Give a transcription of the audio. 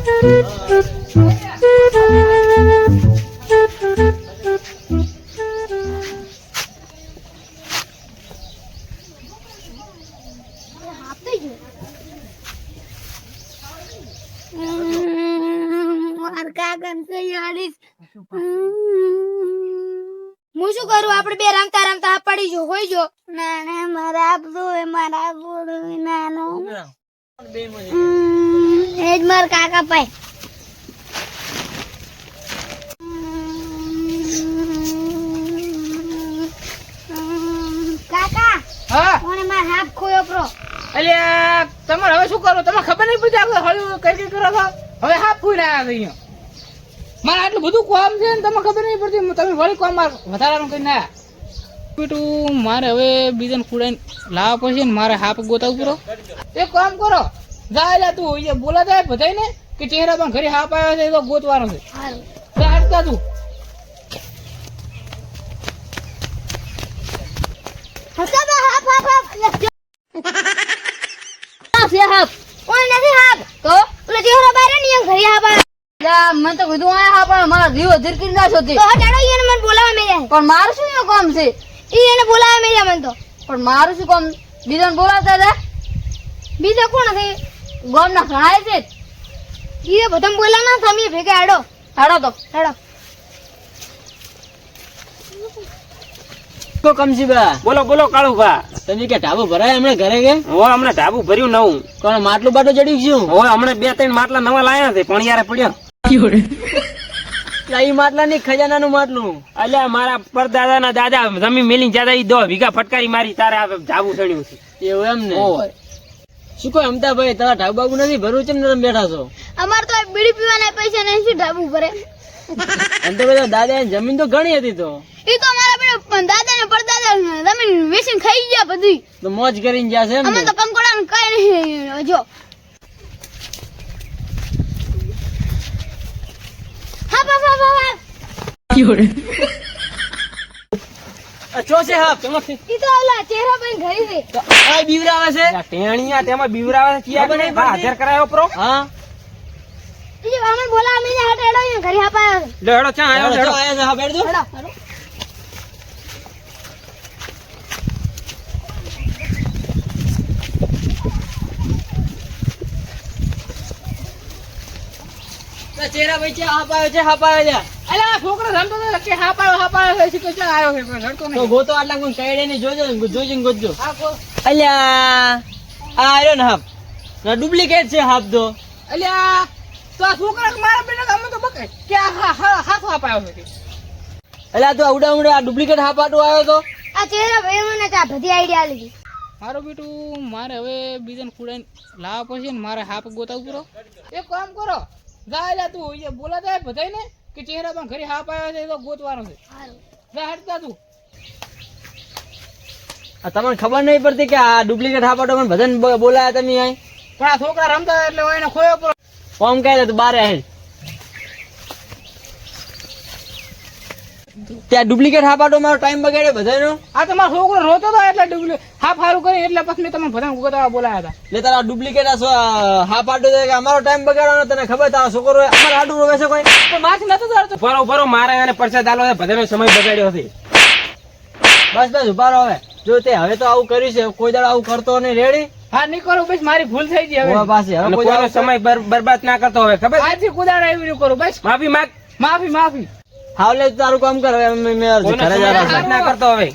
હું શું કરું? આપણે બે રમતા રમતા પડી જો હોય જો ના મારા આપજો મારા બોડો નાનો એ જ માર કાકા પાય કાકા. હા કોણે માર હાફ ખોયો પ્રો? અલ્યા તમારે હવે શું કરો? તમને ખબર નહીં પડી આપણે હળવું કઈ કઈ કરો છો? હવે હાફ ફૂઈ રહ્યા છે અહીંયા. મારે આટલું બધું કામ છે ને તમને ખબર નહીં પડતી. તમે વળી કામ વધારાનું કઈ ના બેટું. મારે હવે બીજાને કુડાઈને લાવવા પડશે ને મારે હાફ ગોતાવું પૂરો. એક કામ કરો, જા તું અહીંયા બોલા જાય બધાય ને કે ચહેરા પણ ઘરે હાફ આવ્યો છે તો ગોતવાનો છે. જા હટતા તું. મને તો કીધું આયા પણ મારા જીવ ધીરકી ના છોતી મને બોલાવા મેળ્યા પણ મારું શું એવું કામ છે? એને બોલાવા મેળ્યા મને તો. પણ મારું શું કામ? બીજાને બોલાવતા હતા. બીજો કોણ છે? ગામ ના ઘણા છે. એ બધા બોલા ના તમે ભેગા આડો હાડો તો હેડો. તો કમસીબા બોલો બોલો કાળુભા. તમે કે ઢાબુ ભરાય હમણાં ઘરે કે? હોય હમણાં ઢાબુ ભર્યું નવું. કોણ માટલું બાટું ચડ્યું છું? હોય હમણાં 2-3 માટલા નવા લાયા છે પણ યાર પડ્યો. ઈ માટલા ની ખજાના નું માટલું. અલ્યા મારા પરદાદા ના દાદા જમીન મેલી જાદા ઈ 10 વીઘા ફટકારી મારી તારે આ ઢાબુ ચડ્યું છે. એવું એમ ને? હોય. શું કોઈ અમદાભાઈ તારા ઢાબુ બાબુ નથી ભરવું? ચેમ તમે બેઠા છો? અમાર તો બીડી પીવાના પૈસા નહીં, શું ઢાબુ ભરે? એમ તો બધા દાદા જમીન તો ઘણી હતી તો એ તો અમારા પેલા દાદા ને પરદાદા જમીન વેચીને ખાઈ ગયા બધી. તો મોજ કરીને જશે એમ અમે ને? તો કંકોડા ને કઈ નહીં. જો હા બાબા બાબા ચો છે હા ચમક ઈ તો ઓલા ચહેરા પર ઘરી છે. તો આ બીવરાવે છે. આ ટેણીયા તેમાં બીવરાવા છે ખબર નહીં પડતી. હાજર કરાયો પ્રો. હા ઈ અમને બોલાવા મેં હાટ હેડો અહીંયા ઘરે આપાયો છે. લે હેડો ચા આયો ચો હેડો. આયા છે હા બેઠ દો. હેડો હેડો. ચહેરા ભાઈ છે હા પાયો છે હા પાયો છે. અલ્યા આ છોકરો રમતો હતો કે હા પાડો છે કે ક્યાં આવ્યો છે પણ રડતો તો નહીં. ગોતો આટલા કોઈ કઈડે નહીં જોજો જોજો ગોતજો. હા કો અલ્યા આ આર્યો ને હાફ ના ડુપ્લિકેટ છે હાફ તો. અલ્યા તો આ છોકરા મારા બેટા અમે તો બકે કે હાથ આપાયો છે કે અલ્યા તો આવડા આવડા આ ડુપ્લિકેટ હાફ આટો આવ્યો તો. આ ચહેરા ભાઈ મને તો આ બધી આઈડિયા લીધી. મારો બેટું મારે હવે બીજાને કુડાઈને લાવવા પડશે ને મારે હાફ ગોતાવું પૂરો. એક કામ કરો, જા તું અહીંયા બોલા જાય બધાય ને કે ચહેરા પણ ઘરે હાફ આવ્યો છે તો ગોતવાનો છે. જા હટતા તું. આ તમને ખબર નહીં પડતી કે આ ડુપ્લિકેટ હાફ આટો પણ બધાને બોલાયા તમે અહીં? પણ આ છોકરા રમતા હતા એટલે એને ખોયો પૂરો. ફોર્મ કહે તું બારે આવીને ત્યાં ડુપ્લિકેટ હાફ આટો મારો ટાઈમ બગાડ્યો બધાનો. આ તમારો છોકરો રોતો હતો એટલે હાફ હારું કરી એટલે પછી મેં તમને બધાને ગોતાવા બોલાયા હતા. એટલે તારા ડુપ્લિકેટ હાફ આટો છે કે અમારો ટાઈમ બગાડવાનો તને ખબર? તારો છોકરો અમારે આટું રોવે છે કોઈ? પણ માથે નતો ધરતો. ભરો ભરો મારે એને પરસાદ આલો છે બધાનો સમય બગાડ્યો છે. બસ બસ ઉભા રહો હવે. જો તે હવે તો આવું કર્યું છે કોઈ દાડો આવું કરતો નહીં. રેડી? હા નહીં કરું બસ મારી ભૂલ થઈ ગઈ હવે. હોવા પાસે હવે અને કોઈ કોઈનો દાડો સમય બરબાદ ના કરતો હવે ખબર છે? આજથી કુદાડા એવું નહીં કરું બસ. માફી માંગ. માફી. હાવલે તારું કામ કર હવે. મેં કોઈનો ઘરે સમય જરા બરબાદ ના કરતો હવે.